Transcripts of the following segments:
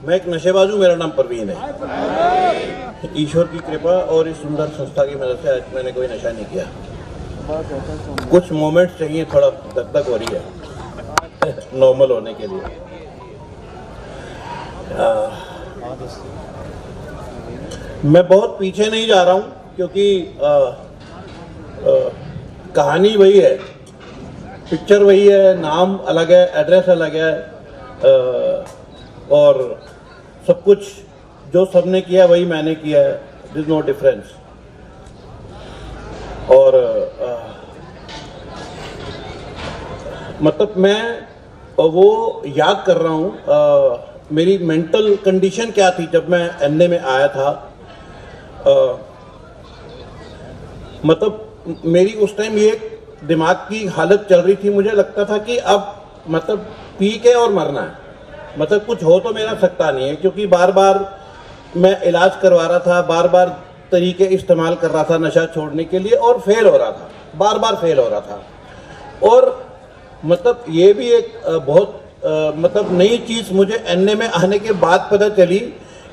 मैं एक नशेबाज हूँ, मेरा नाम परवीन है। ईश्वर की कृपा और इस सुंदर संस्था की मदद से आज मैंने कोई नशा नहीं किया। कुछ मोमेंट्स चाहिए, थोड़ा धक हो रही है नॉर्मल होने के लिए। मैं बहुत पीछे नहीं जा रहा हूँ क्योंकि कहानी वही है, पिक्चर वही है, नाम अलग है, एड्रेस अलग है, और सब कुछ जो सबने किया वही मैंने किया है। There is no difference. और मतलब मैं वो याद कर रहा हूँ मेरी मेंटल कंडीशन क्या थी जब मैं एनए में आया था। मतलब मेरी उस टाइम ये दिमाग की हालत चल रही थी, मुझे लगता था कि अब मतलब पी के और मरना है, मतलब कुछ हो तो मेरा सकता नहीं है, क्योंकि बार बार मैं इलाज करवा रहा था, बार बार तरीके इस्तेमाल कर रहा था नशा छोड़ने के लिए और फेल हो रहा था, बार बार फेल हो रहा था। और मतलब ये भी एक बहुत मतलब नई चीज़ मुझे एनए में आने के बाद पता चली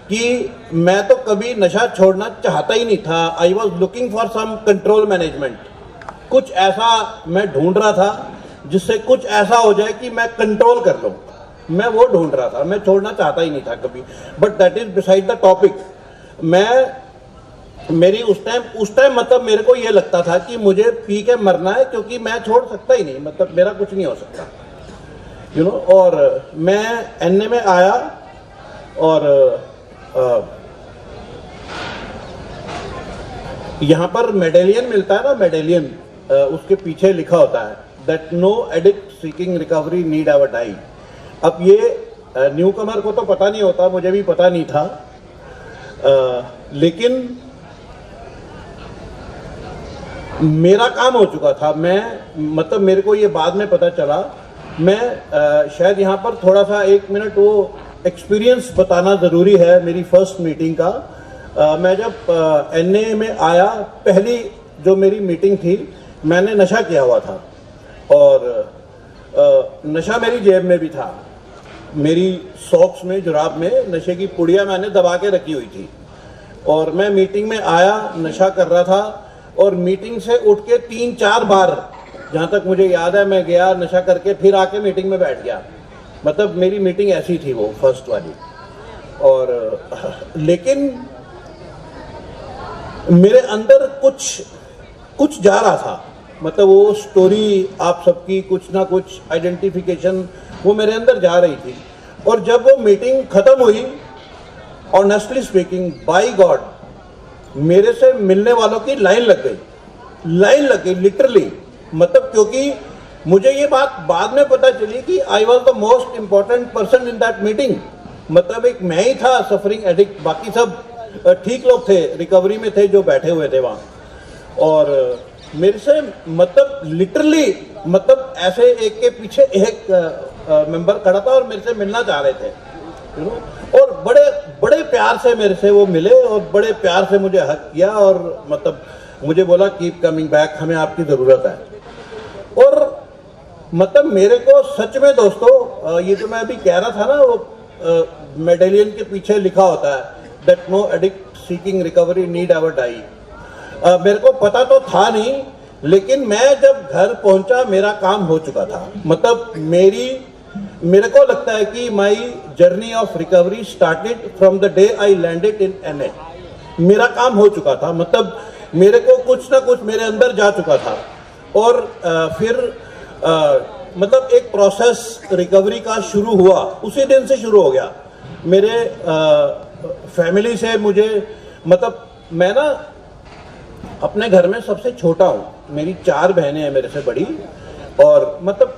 कि मैं तो कभी नशा छोड़ना चाहता ही नहीं था। I was looking for some control management. कुछ ऐसा मैं ढूंढ रहा था जिससे कुछ ऐसा हो जाए कि मैं कंट्रोल कर लूँ। मैं वो ढूंढ रहा था, मैं छोड़ना चाहता ही नहीं था कभी। But that is beside the topic. मेरी उस टाइम मतलब मेरे को ये लगता था कि मुझे पी के मरना है, क्योंकि मैं छोड़ सकता ही नहीं, मतलब मेरा कुछ नहीं हो सकता, यू नो। और मैं एनए में आया और यहाँ पर मेडेलियन मिलता है ना, मेडेलियन, उसके पीछे लिखा होता है that no addict seeking recovery need ever die. अब ये न्यू कमर को तो पता नहीं होता, मुझे भी पता नहीं था, लेकिन मेरा काम हो चुका था। मैं मतलब मेरे को ये बाद में पता चला। मैं शायद यहाँ पर थोड़ा सा 1 मिनट वो एक्सपीरियंस बताना ज़रूरी है मेरी फर्स्ट मीटिंग का। मैं जब एनए में आया, पहली जो मेरी मीटिंग थी, मैंने नशा किया हुआ था और नशा मेरी जेब में भी था, मेरी सॉक्स में, जुराब में नशे की पुड़िया मैंने दबा के रखी हुई थी। और मैं मीटिंग में आया, नशा कर रहा था, और मीटिंग से उठ के 3-4 बार, जहाँ तक मुझे याद है, मैं गया नशा करके फिर आके मीटिंग में बैठ गया। मतलब मेरी मीटिंग ऐसी थी वो फर्स्ट वाली। और लेकिन मेरे अंदर कुछ जा रहा था, मतलब वो स्टोरी आप सबकी कुछ ना कुछ आइडेंटिफिकेशन वो मेरे अंदर जा रही थी। और जब वो मीटिंग खत्म हुई, ऑनेस्टली स्पीकिंग, बाय गॉड, मेरे से मिलने वालों की लाइन लग गई लिटरली। मतलब क्योंकि मुझे ये बात बाद में पता चली कि I was the most important person in that meeting. मतलब एक मैं ही था सफरिंग एडिक्ट, बाकी सब ठीक लोग थे, रिकवरी में थे, जो बैठे हुए थे वहाँ। और मेरे से मतलब लिटरली, मतलब ऐसे एक के पीछे एक मेंबर खड़ा था और मेरे से मिलना चाह रहे थे, यू नो। और बड़े प्यार से मेरे से वो मिले और बड़े प्यार से मुझे हक किया और मतलब मुझे बोला कीप कमिंग बैक, हमें आपकी ज़रूरत है। और मतलब मेरे को सच में दोस्तों, ये जो मैं अभी कह रहा था ना, वो मेडेलियन के पीछे लिखा होता है that no addict seeking recovery need ever die. मेरे को पता तो था नहीं, लेकिन मैं जब घर पहुंचा मेरा काम हो चुका था। मतलब मेरे को लगता है कि my journey of recovery started from the day I landed in NA. मेरा काम हो चुका था, मतलब मेरे को कुछ ना कुछ मेरे अंदर जा चुका था। और फिर मतलब एक प्रोसेस रिकवरी का शुरू हुआ, उसी दिन से शुरू हो गया। मेरे फैमिली से मुझे, मतलब मैं ना अपने घर में सबसे छोटा हूँ, मेरी 4 बहनें हैं मेरे से बड़ी, और मतलब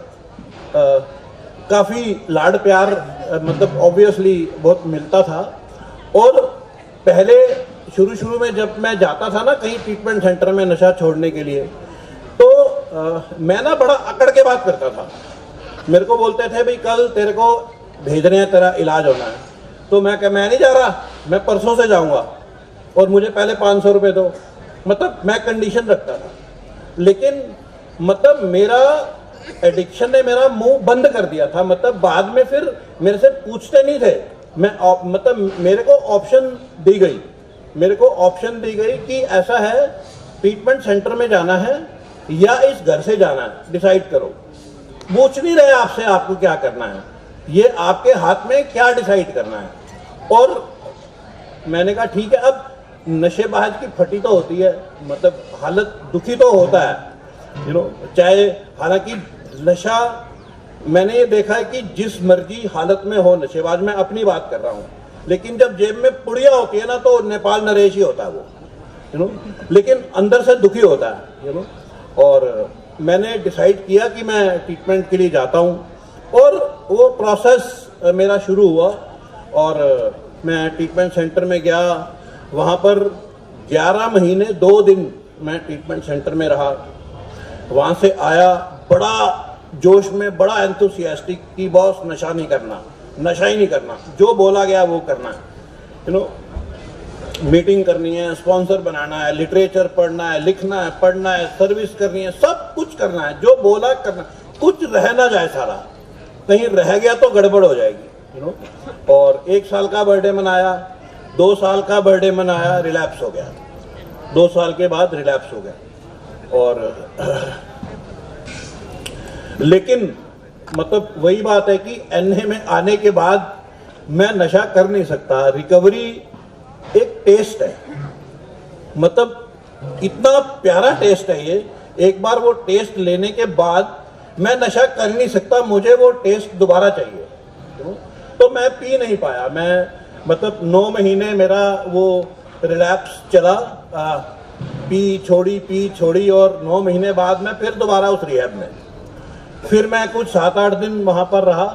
काफ़ी लाड प्यार मतलब ऑब्वियसली बहुत मिलता था। और पहले शुरू में जब मैं जाता था ना कहीं ट्रीटमेंट सेंटर में नशा छोड़ने के लिए, तो मैं ना बड़ा अकड़ के बात करता था। मेरे को बोलते थे भाई कल तेरे को भेज रहे हैं, तेरा इलाज होना है। तो मैं नहीं जा रहा, मैं परसों से जाऊंगा और मुझे पहले 500 रुपये दो। मतलब मैं कंडीशन रखता था। लेकिन मतलब मेरा एडिक्शन ने मेरा मुंह बंद कर दिया था। मतलब बाद में फिर मेरे से पूछते नहीं थे मतलब मेरे को ऑप्शन दी गई, कि ऐसा है, ट्रीटमेंट सेंटर में जाना है या इस घर से जाना है, डिसाइड करो। पूछ नहीं रहे आपसे आपको क्या करना है, ये आपके हाथ में क्या डिसाइड करना है। और मैंने कहा ठीक है। अब नशेबाज की फटी तो होती है, मतलब हालत दुखी तो होता है, चाहे, हालांकि नशा, मैंने ये देखा है कि जिस मर्जी हालत में हो नशेबाज, मैं अपनी बात कर रहा हूँ, लेकिन जब जेब में पुड़िया होती है ना तो नेपाल नरेश ही होता है वो, लेकिन अंदर से दुखी होता है, और मैंने डिसाइड किया कि मैं ट्रीटमेंट के लिए जाता हूँ और वो प्रोसेस मेरा शुरू हुआ और मैं ट्रीटमेंट सेंटर में गया। वहाँ पर 11 महीने 2 दिन मैं ट्रीटमेंट सेंटर में रहा। वहाँ से आया बड़ा जोश में, बड़ा एंथुसियास्टिक कि बॉस नशा ही नहीं करना, जो बोला गया वो करना है, मीटिंग करनी है, स्पॉन्सर बनाना है, लिटरेचर पढ़ना है, लिखना है, पढ़ना है, सर्विस करनी है, सब कुछ करना है, जो बोला करना, कुछ रह ना जाए सारा, कहीं रह गया तो गड़बड़ हो जाएगी, और 1 साल का बर्थडे मनाया, 2 साल का बर्थडे मनाया, रिलैप्स हो गया, 2 साल के बाद रिलैप्स हो गया। और लेकिन मतलब वही बात है कि एनए में आने के बाद मैं नशा कर नहीं सकता। रिकवरी एक टेस्ट है, मतलब इतना प्यारा टेस्ट है ये, एक बार वो टेस्ट लेने के बाद मैं नशा कर नहीं सकता, मुझे वो टेस्ट दोबारा चाहिए। तो मैं पी नहीं पाया, मैं मतलब 9 महीने मेरा वो रिलैप्स चला, पी छोड़ी और 9 महीने बाद मैं फिर दोबारा उस रिहैब में, फिर मैं कुछ 7-8 दिन वहाँ पर रहा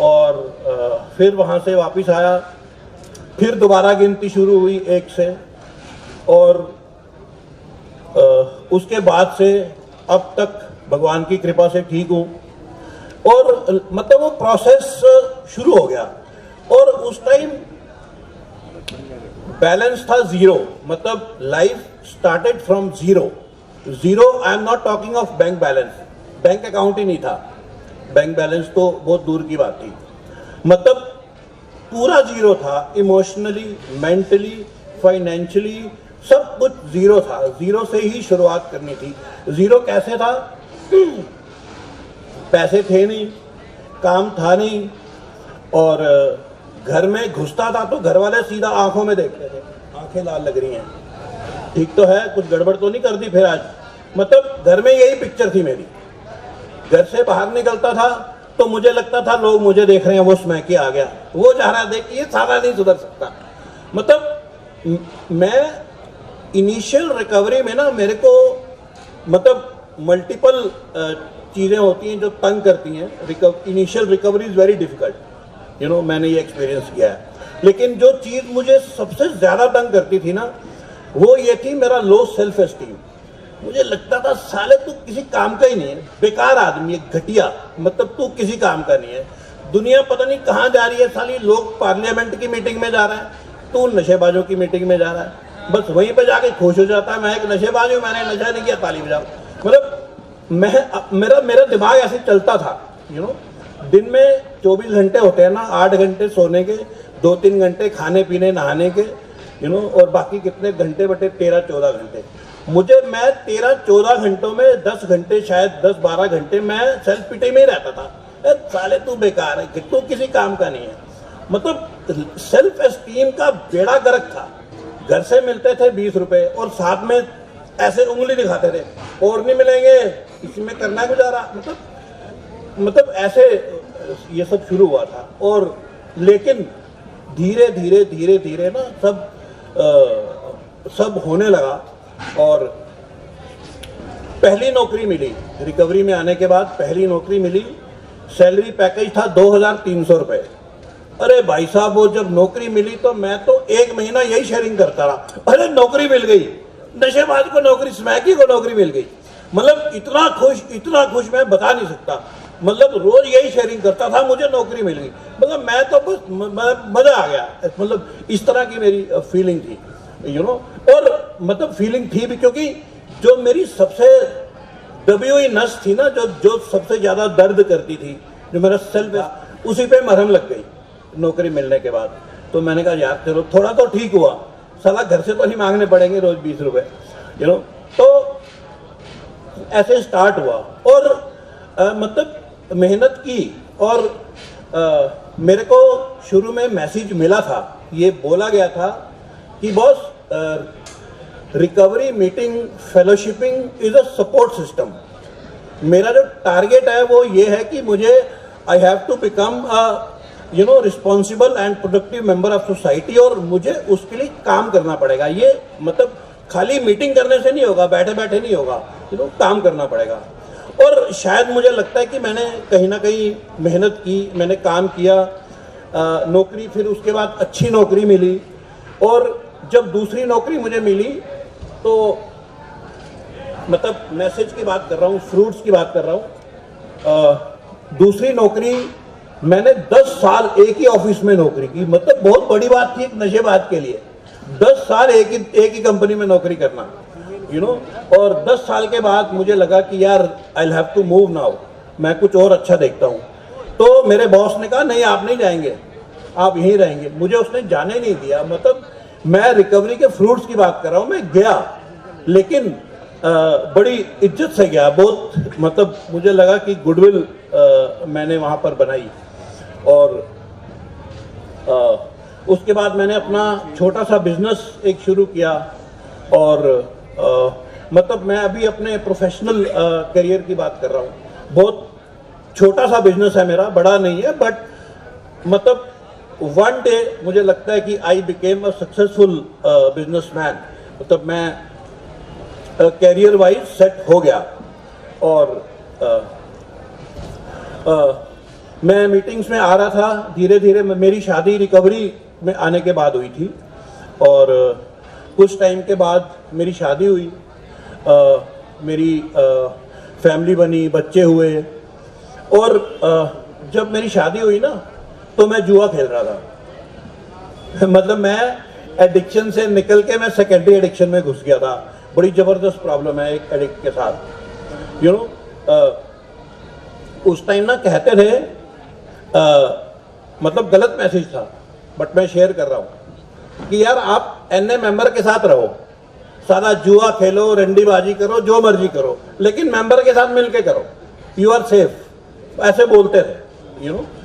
और फिर वहाँ से वापस आया, फिर दोबारा गिनती शुरू हुई 1 से, और उसके बाद से अब तक भगवान की कृपा से ठीक हूँ। और मतलब वो प्रोसेस शुरू हो गया और उस टाइम बैलेंस था 0, मतलब life started from 0। I am not talking of bank balance, bank account ही नहीं था, बैंक बैलेंस तो बहुत दूर की बात थी, मतलब पूरा 0 था, इमोशनली, मेंटली, फाइनेंशियली, सब कुछ 0 था। 0 से ही शुरुआत करनी थी। 0 कैसे था? पैसे थे नहीं, काम था नहीं, और घर में घुसता था तो घर वाले सीधा आंखों में देखते थे, आंखें लाल लग रही हैं, ठीक तो है, कुछ गड़बड़ तो नहीं कर दी फिर आज, मतलब घर में यही पिक्चर थी मेरी। घर से बाहर निकलता था तो मुझे लगता था लोग मुझे देख रहे हैं, वो स्मैकी आ गया, वो जा रहा, देख, ये सारा नहीं सुधर सकता। मतलब मैं इनिशियल रिकवरी में ना, मेरे को मतलब मल्टीपल चीज़ें होती हैं जो तंग करती हैं। Initial recovery is very difficult, मैंने ये एक्सपीरियंस किया है। लेकिन जो चीज़ मुझे सबसे ज़्यादा तंग करती थी ना, वो ये थी मेरा लो सेल्फ एस्टीम। मुझे लगता था साले तू किसी काम का ही नहीं है, बेकार आदमी है, घटिया, मतलब तू किसी काम का नहीं है, दुनिया पता नहीं कहाँ जा रही है, साली लोग पार्लियामेंट की मीटिंग में जा रहा है, तू नशेबाजों की मीटिंग में जा रहा है, बस वहीं पे जाके खुश हो जाता है, मैं एक नशेबाज हूँ, मैंने नशा नहीं किया, ताली बजाओ। मतलब मेरा दिमाग ऐसे चलता था, दिन में 24 घंटे होते हैं ना, 8 घंटे सोने के, 2-3 घंटे खाने पीने नहाने के, और बाकी कितने घंटे बटे 13-14 घंटे। मैं 13-14 घंटों में 10 घंटे, शायद 10-12 घंटे मैं सेल्फ पिटी में ही रहता था, साले तू बेकार है, तू किसी काम का नहीं है। मतलब सेल्फ एस्टीम का बेड़ा गर्क था। घर से मिलते थे 20 रुपए और साथ में ऐसे उंगली दिखाते थे, और नहीं मिलेंगे, इसी में करना गुजारा, मतलब ऐसे ये सब शुरू हुआ था। और लेकिन धीरे धीरे ना सब होने लगा, और पहली नौकरी मिली रिकवरी में आने के बाद, पहली नौकरी मिली, सैलरी पैकेज था 2300 रुपए। अरे भाई साहब, वो जब नौकरी मिली तो मैं तो 1 महीना यही शेयरिंग करता रहा, अरे नौकरी मिल गई, नशेबाज को नौकरी, स्मैकी को नौकरी मिल गई, मतलब इतना खुश मैं बता नहीं सकता, मतलब रोज यही शेयरिंग करता था, मुझे नौकरी मिल गई, मतलब मैं तो बस मजा आ गया, मतलब इस तरह की मेरी फीलिंग थी, और मतलब फीलिंग थी भी क्योंकि जो मेरी सबसे दबी हुई नस थी ना, जो सबसे ज्यादा दर्द करती थी, जो मेरा सेल्फ, उसी पे मरहम लग गई, नौकरी मिलने के बाद। तो मैंने कहा यार चलो थोड़ा तो ठीक हुआ, साला घर से तो नहीं मांगने पड़ेंगे रोज 20 रुपए, तो ऐसे स्टार्ट हुआ। और मतलब मेहनत की। और मेरे को शुरू में मैसेज मिला था, ये बोला गया था कि boss recovery meeting fellowshipping is a support system. मेरा जो टारगेट है वो ये है कि मुझे I have to become a responsible and productive member of society, और मुझे उसके लिए काम करना पड़ेगा। ये मतलब खाली मीटिंग करने से नहीं होगा, बैठे बैठे नहीं होगा, काम करना पड़ेगा। और शायद मुझे लगता है कि मैंने कहीं ना कहीं मेहनत की, मैंने काम किया, नौकरी, फिर उसके बाद अच्छी नौकरी मिली। और जब दूसरी नौकरी मुझे मिली तो मतलब मैसेज की बात कर रहा हूँ, फ्रूट्स की बात कर रहा हूँ। दूसरी नौकरी मैंने 10 साल एक ही ऑफिस में नौकरी की, मतलब बहुत बड़ी बात थी एक नशेबाज के लिए, 10 साल एक ही कंपनी में नौकरी करना, और 10 साल के बाद मुझे लगा कि यार I will have to move now, मैं कुछ और अच्छा देखता हूँ। तो मेरे बॉस ने कहा नहीं आप नहीं जाएंगे, आप यहीं रहेंगे। मुझे उसने जाने नहीं दिया। मतलब मैं रिकवरी के फ्रूट्स की बात कर रहा हूँ। मैं गया, लेकिन बड़ी इज्जत से गया, बहुत मतलब मुझे लगा कि गुडविल मैंने वहाँ पर बनाई। और उसके बाद मैंने अपना छोटा सा बिजनेस एक शुरू किया। और मतलब मैं अभी अपने प्रोफेशनल करियर की बात कर रहा हूँ। बहुत छोटा सा बिजनेस है मेरा, बड़ा नहीं है, बट मतलब वन डे मुझे लगता है कि I became a successful businessman. मतलब मैं कैरियर वाइज सेट हो गया। और मैं मीटिंग्स में आ रहा था, धीरे धीरे मेरी शादी रिकवरी में आने के बाद हुई थी। और कुछ टाइम के बाद मेरी शादी हुई, मेरी फैमिली बनी, बच्चे हुए। और जब मेरी शादी हुई ना तो मैं जुआ खेल रहा था। मतलब मैं एडिक्शन से निकल के मैं सेकेंडरी एडिक्शन में घुस गया था। बड़ी जबरदस्त प्रॉब्लम है एक एडिक्ट के साथ। उस टाइम ना कहते थे, मतलब गलत मैसेज था, बट मैं शेयर कर रहा हूँ कि यार आप एनए मेंबर के साथ रहो, सारा जुआ खेलो, रंडीबाजी करो, जो मर्जी करो, लेकिन मेंबर के साथ मिलके करो, यू आर सेफ। ऐसे बोलते थे,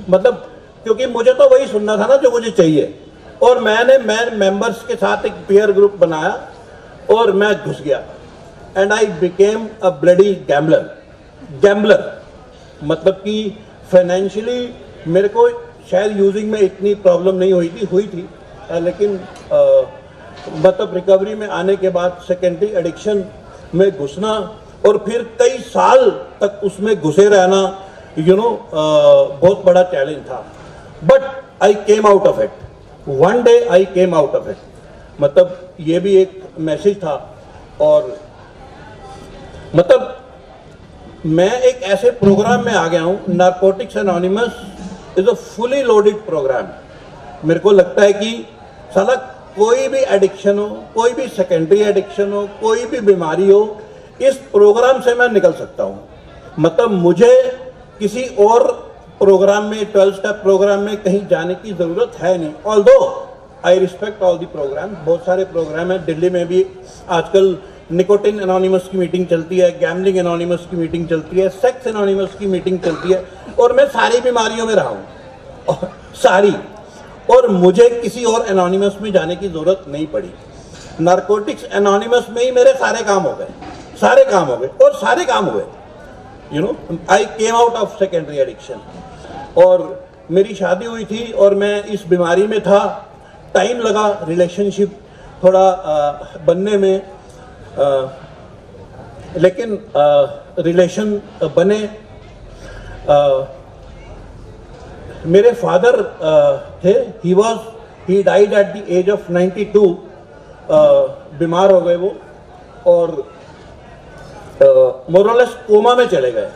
मतलब क्योंकि मुझे तो वही सुनना था ना जो मुझे चाहिए। और मैं मेंबर्स के साथ एक पीयर ग्रुप बनाया और मैं घुस गया। And I became a bloody gambler. मतलब कि फाइनेंशियली मेरे को शायद यूजिंग में इतनी प्रॉब्लम नहीं हुई थी, लेकिन मतलब रिकवरी में आने के बाद सेकेंडरी एडिक्शन में घुसना और फिर कई साल तक उसमें घुसे रहना, बहुत बड़ा चैलेंज था। But I came out of it, one day I came out of it. मतलब ये भी एक मैसेज था। और मतलब मैं एक ऐसे प्रोग्राम में आ गया हूँ, Narcotics Anonymous is a fully loaded programme. मेरे को लगता है कि साला कोई भी एडिक्शन हो, कोई भी सेकेंडरी एडिक्शन हो, कोई भी बीमारी हो, इस प्रोग्राम से मैं निकल सकता हूँ। मतलब मुझे किसी और प्रोग्राम में, 12 स्टेप प्रोग्राम में कहीं जाने की जरूरत है नहीं। Although I respect all the programme, बहुत सारे प्रोग्राम है। दिल्ली में भी आजकल निकोटिन एनोनिमस की मीटिंग चलती है, गैम्बलिंग एनोनिमस की मीटिंग चलती है, सेक्स एनोनिमस की मीटिंग चलती है। और मैं सारी बीमारियों में रहा हूँ, सारी। और मुझे किसी और एनोनिमस में जाने की जरूरत नहीं पड़ी। नारकोटिक्स एनोनिमस में ही मेरे सारे काम हो गए, सारे काम हो गए और सारे काम हुए। I came out of secondary addiction. और मेरी शादी हुई थी और मैं इस बीमारी में था। टाइम लगा रिलेशनशिप थोड़ा बनने में, लेकिन रिलेशन बने। मेरे फादर थे, he died at the age of 92। बीमार हो गए वो और मोरलेस कोमा में चले गए।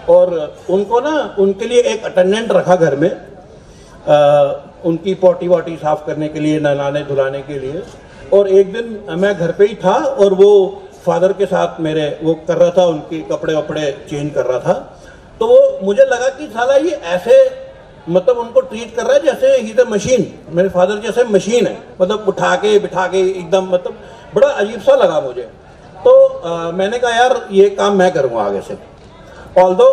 और उनको ना, उनके लिए एक अटेंडेंट रखा घर में, उनकी पोटी वोटी साफ करने के लिए, नहलाने धुलाने के लिए। और एक दिन मैं घर पे ही था और वो फादर के साथ मेरे वो कर रहा था, उनके कपड़े वपड़े चेंज कर रहा था। तो वो मुझे लगा कि साला ये ऐसे मतलब उनको ट्रीट कर रहा है जैसे ही द मशीन, मेरे फादर जैसे मशीन है, मतलब उठा के बिठा के एकदम, मतलब बड़ा अजीब सा लगा मुझे। तो मैंने कहा यार ये काम मैं करूँगा आगे से। ऑल्दो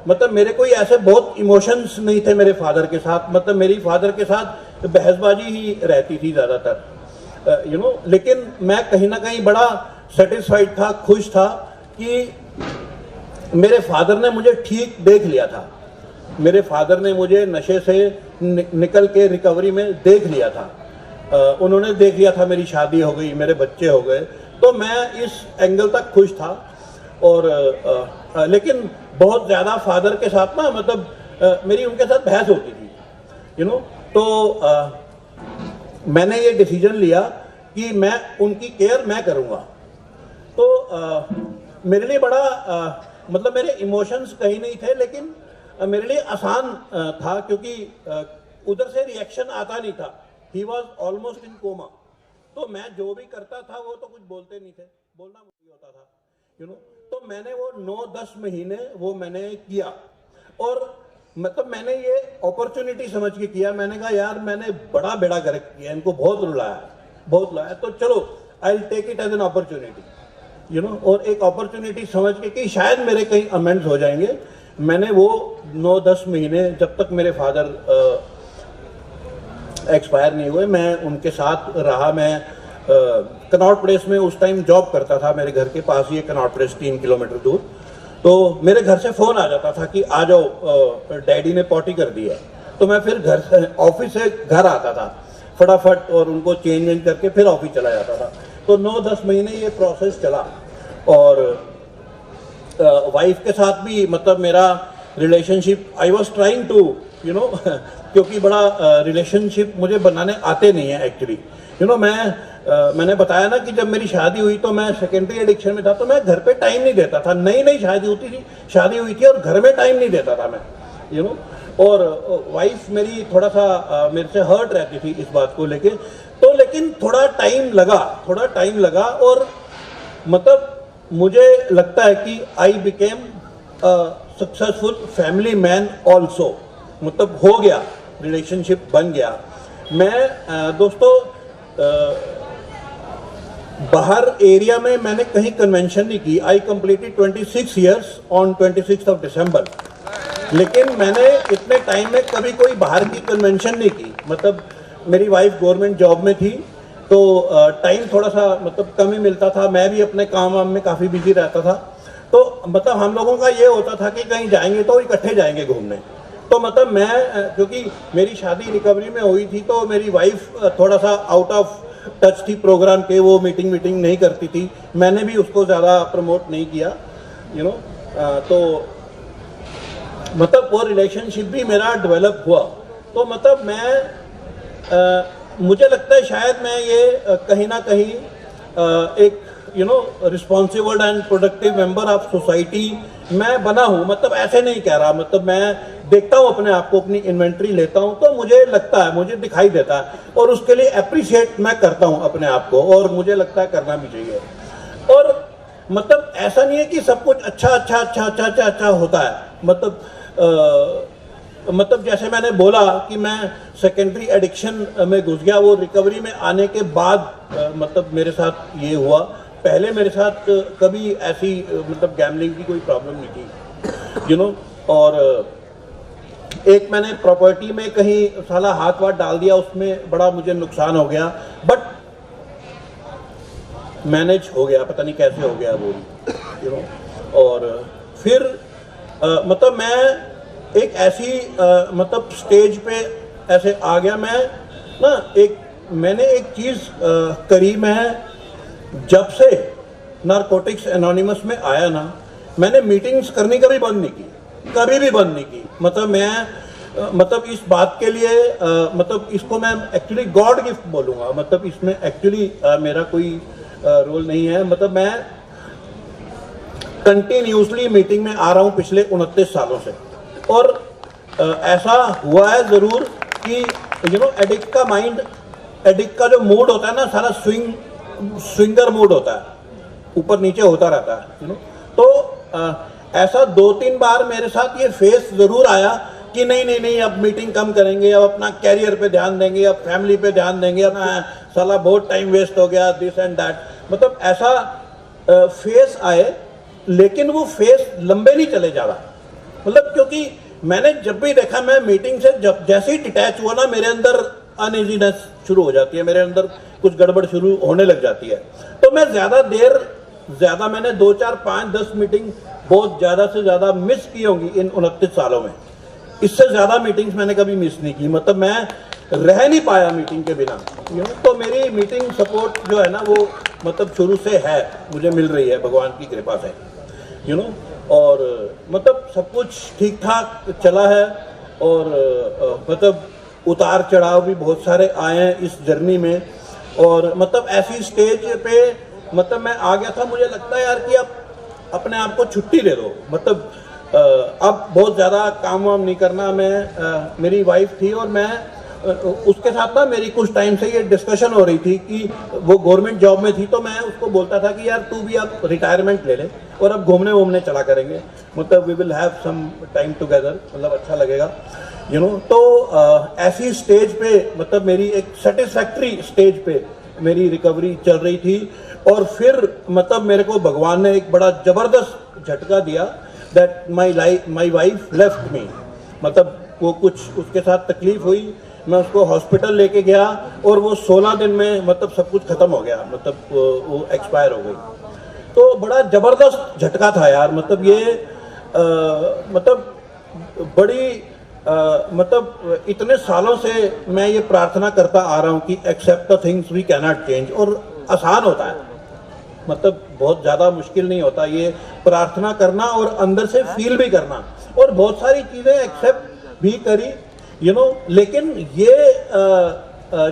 मतलब मेरे कोई ऐसे बहुत इमोशंस नहीं थे मेरे फादर के साथ, मतलब मेरी फादर के साथ बहसबाजी ही रहती थी ज़्यादातर, यू नो। लेकिन मैं कहीं ना कहीं बड़ा सेटिस्फाइड था, खुश था कि मेरे फादर ने मुझे ठीक देख लिया था, मेरे फादर ने मुझे नशे से निकल के रिकवरी में देख लिया था। उन्होंने देख लिया था मेरी शादी हो गई, मेरे बच्चे हो गए, तो मैं इस एंगल तक खुश था। और लेकिन बहुत ज़्यादा फादर के साथ ना, मतलब मेरी उनके साथ बहस होती थी, यू नो। तो मैंने ये डिसीजन लिया कि मैं उनकी केयर मैं करूँगा। तो मेरे लिए बड़ा मतलब मेरे इमोशंस कहीं नहीं थे, लेकिन मेरे लिए आसान था, क्योंकि उधर से रिएक्शन आता नहीं था। He was almost in coma, तो मैं जो भी करता था वो तो कुछ बोलते नहीं थे, बोलना मुश्किल होता था, यू नो। तो मैंने वो 9-10 महीने वो मैंने किया, और मतलब मैंने ये अपॉर्चुनिटी समझ के किया। मैंने कहा यार मैंने बड़ा बेड़ा गर्क किया, इनको बहुत रुलाया, तो चलो I will take it as an opportunity, you know. और एक अपॉर्चुनिटी समझ के कि शायद मेरे कहीं अमेंड्स हो जाएंगे, मैंने वो 9-10 महीने, जब तक मेरे फादर एक्सपायर नहीं हुए, मैं उनके साथ रहा। मैं कनॉट प्लेस में उस टाइम जॉब करता था, मेरे घर के पास ही है कनॉट प्लेस, 3 किलोमीटर दूर। तो मेरे घर से फ़ोन आ जाता था कि आ जाओ, डैडी ने पॉटी कर दी है। तो मैं फिर घर से, ऑफिस से घर आता था फटाफट, और उनको चेंज वेंज करके फिर ऑफिस चला जाता था। तो 9-10 महीने ये प्रोसेस चला। और वाइफ के साथ भी मतलब मेरा relationship, I was trying to, you know, क्योंकि बड़ा रिलेशनशिप मुझे बनाने आते नहीं है एक्चुअली, यू नो। मैंने बताया ना कि जब मेरी शादी हुई तो मैं सेकेंडरी एडिक्शन में था, तो मैं घर पे टाइम नहीं देता था। नई शादी हुई थी और घर में टाइम नहीं देता था मैं, यू नो। और वाइफ मेरी थोड़ा सा मेरे से हर्ट रहती थी इस बात को लेके। तो लेकिन थोड़ा टाइम लगा, और मतलब मुझे लगता है कि I became successful family man also, मतलब हो गया, रिलेशनशिप बन गया। मैं दोस्तों बाहर एरिया में मैंने कहीं कन्वेंशन नहीं की। I completed 26 years on 26 of December, लेकिन मैंने इतने टाइम में कभी कोई बाहर की कन्वेंशन नहीं की। मतलब मेरी वाइफ गवर्नमेंट जॉब में थी, तो टाइम थोड़ा सा मतलब कम ही मिलता था। मैं भी अपने काम वाम में काफ़ी बिजी रहता था। तो मतलब हम लोगों का ये होता था कि कहीं जाएंगे तो इकट्ठे जाएंगे घूमने। तो मतलब मैं, क्योंकि मेरी शादी रिकवरी में हुई थी, तो मेरी वाइफ थोड़ा सा आउट ऑफ टच थी प्रोग्राम के, वो मीटिंग नहीं करती थी। मैंने भी उसको ज़्यादा प्रमोट नहीं किया, यू नो। तो मतलब वो रिलेशनशिप भी मेरा डेवलप हुआ। तो मतलब मैं मुझे लगता है शायद मैं ये कहीं ना कहीं एक, you know, responsible and productive member of society मैं बना हूँ। मतलब ऐसे नहीं कह रहा, मतलब मैं देखता हूँ अपने आप को, अपनी इन्वेंट्री लेता हूँ, तो मुझे लगता है, मुझे दिखाई देता है, और उसके लिए अप्रिशिएट मैं करता हूँ अपने आप को, और मुझे लगता है करना भी चाहिए। और मतलब ऐसा नहीं है कि सब कुछ अच्छा होता है। मतलब जैसे मैंने बोला कि मैं सेकेंडरी एडिक्शन में घुस गया, वो रिकवरी में आने के बाद मतलब मेरे साथ ये हुआ। पहले मेरे साथ कभी ऐसी मतलब गैम्बलिंग की कोई प्रॉब्लम नहीं थी, यू नो। और एक मैंने प्रॉपर्टी में कहीं साला हाथ वाथ डाल दिया, उसमें बड़ा मुझे नुकसान हो गया, बट मैनेज हो गया, पता नहीं कैसे हो गया वो, यू नो। और फिर मतलब मैं एक ऐसी मतलब स्टेज पे ऐसे आ गया मैं ना, मैंने एक चीज़ करी। मैं जब से नारकोटिक्स एनोनिमस में आया ना, मैंने मीटिंग्स करनी कभी भी बंद नहीं की। मतलब मैं मतलब इस बात के लिए मतलब इसको मैं एक्चुअली गॉड गिफ्ट बोलूँगा। मतलब इसमें एक्चुअली मेरा कोई रोल नहीं है। मतलब मैं कंटिन्यूसली मीटिंग में आ रहा हूँ पिछले 29 सालों से, और ऐसा हुआ है ज़रूर कि यू नो, एडिक्ट का माइंड, एडिक्ट का जो मूड होता है ना, सारा स्विंगर मूड होता है, ऊपर नीचे होता रहता है, यू नो। तो ऐसा 2-3 बार मेरे साथ ये फेस ज़रूर आया कि नहीं अब मीटिंग कम करेंगे, अब अपना कैरियर पे ध्यान देंगे, अब फैमिली पे ध्यान देंगे, अब साला बहुत टाइम वेस्ट हो गया, दिस एंड दैट, मतलब ऐसा फेस आए, लेकिन वो फेस लंबे नहीं चले जा रहा। मतलब क्योंकि मैंने जब भी देखा, मैं मीटिंग से जब जैसे ही डिटैच हुआ ना, मेरे अंदर अनइजीनेस शुरू हो जाती है, मेरे अंदर कुछ गड़बड़ शुरू होने लग जाती है। तो मैं ज़्यादा मैंने 2, 4, 5, 10 मीटिंग बहुत ज़्यादा से ज़्यादा मिस की होंगी इन 29 सालों में। इससे ज़्यादा मीटिंग्स मैंने कभी मिस नहीं की, मतलब मैं रह नहीं पाया मीटिंग के बिना, तो मेरी मीटिंग सपोर्ट जो है ना, वो मतलब शुरू से है, मुझे मिल रही है भगवान की कृपा से, और मतलब सब कुछ ठीक ठाक चला है। और मतलब उतार चढ़ाव भी बहुत सारे आए हैं इस जर्नी में, और मतलब ऐसी स्टेज पे मतलब मैं आ गया था, मुझे लगता है यार कि अब अपने आप को छुट्टी दे दो, मतलब अब बहुत ज़्यादा काम वाम नहीं करना। मैं मेरी वाइफ थी और मैं उसके साथ ना मेरी कुछ टाइम से ये डिस्कशन हो रही थी कि वो गवर्नमेंट जॉब में थी, तो मैं उसको बोलता था कि यार तू भी अब रिटायरमेंट ले ले और अब घूमने वूमने चला करेंगे, मतलब we will have some time together, मतलब अच्छा लगेगा, तो ऐसी स्टेज पे मतलब मेरी एक सेटिस्फैक्ट्री स्टेज पे मेरी रिकवरी चल रही थी। और फिर मतलब मेरे को भगवान ने एक बड़ा ज़बरदस्त झटका दिया, that my wife left me, मतलब वो कुछ उसके साथ तकलीफ हुई, मैं उसको हॉस्पिटल लेके गया और वो 16 दिन में मतलब सब कुछ खत्म हो गया, मतलब वो एक्सपायर हो गई। तो बड़ा ज़बरदस्त झटका था यार, मतलब ये मतलब बड़ी मतलब इतने सालों से मैं ये प्रार्थना करता आ रहा हूँ कि accept the things we can not change, और आसान होता है, मतलब बहुत ज़्यादा मुश्किल नहीं होता ये प्रार्थना करना और अंदर से फील भी करना, और बहुत सारी चीज़ें एक्सेप्ट भी करी, लेकिन ये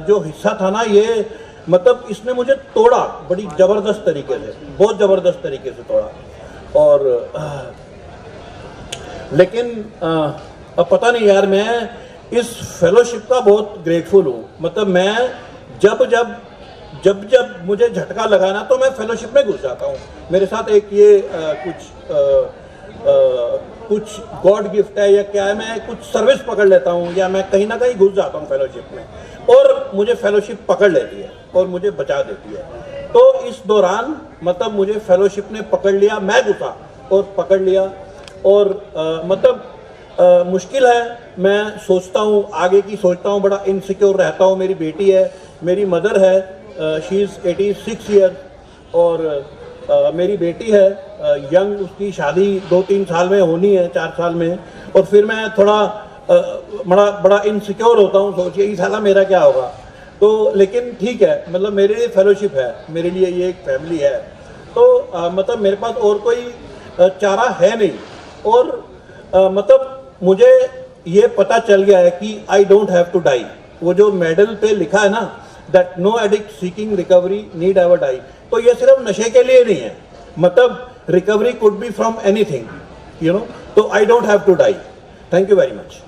जो हिस्सा था ना, ये मतलब इसने मुझे तोड़ा बड़ी ज़बरदस्त तरीके से, बहुत ज़बरदस्त तरीके से तोड़ा। और लेकिन अब पता नहीं यार, मैं इस फेलोशिप का बहुत ग्रेटफुल हूँ, मतलब मैं जब मुझे झटका लगा ना, तो मैं फेलोशिप में घुस जाता हूँ। मेरे साथ एक ये कुछ गॉड गिफ्ट है या क्या है, मैं कुछ सर्विस पकड़ लेता हूँ या मैं कहीं ना कहीं घुस जाता हूँ फेलोशिप में, और मुझे फेलोशिप पकड़ लेती है और मुझे बचा देती है। तो इस दौरान मतलब मुझे फेलोशिप ने पकड़ लिया, मैं घुसा और पकड़ लिया, और मतलब मुश्किल है, मैं सोचता हूँ आगे की, सोचता हूँ, बड़ा इनसिक्योर रहता हूँ। मेरी बेटी है, मेरी मदर है, शी इज़ 86 ईयर, और मेरी बेटी है यंग, उसकी शादी 2-3 साल में होनी है, 4 साल में, और फिर मैं थोड़ा बड़ा इनसिक्योर होता हूँ, सोचिए कि साला मेरा क्या होगा। तो लेकिन ठीक है, मतलब मेरे लिए फेलोशिप है, मेरे लिए ये एक फैमिली है, तो मतलब मेरे पास और कोई चारा है नहीं, और मतलब मुझे ये पता चल गया है कि I don't have to die. वो जो मेडल पे लिखा है ना, that no addict seeking recovery need ever die, तो ये सिर्फ नशे के लिए नहीं है, मतलब recovery could be from anything, तो I don't have to die. Thank you very much.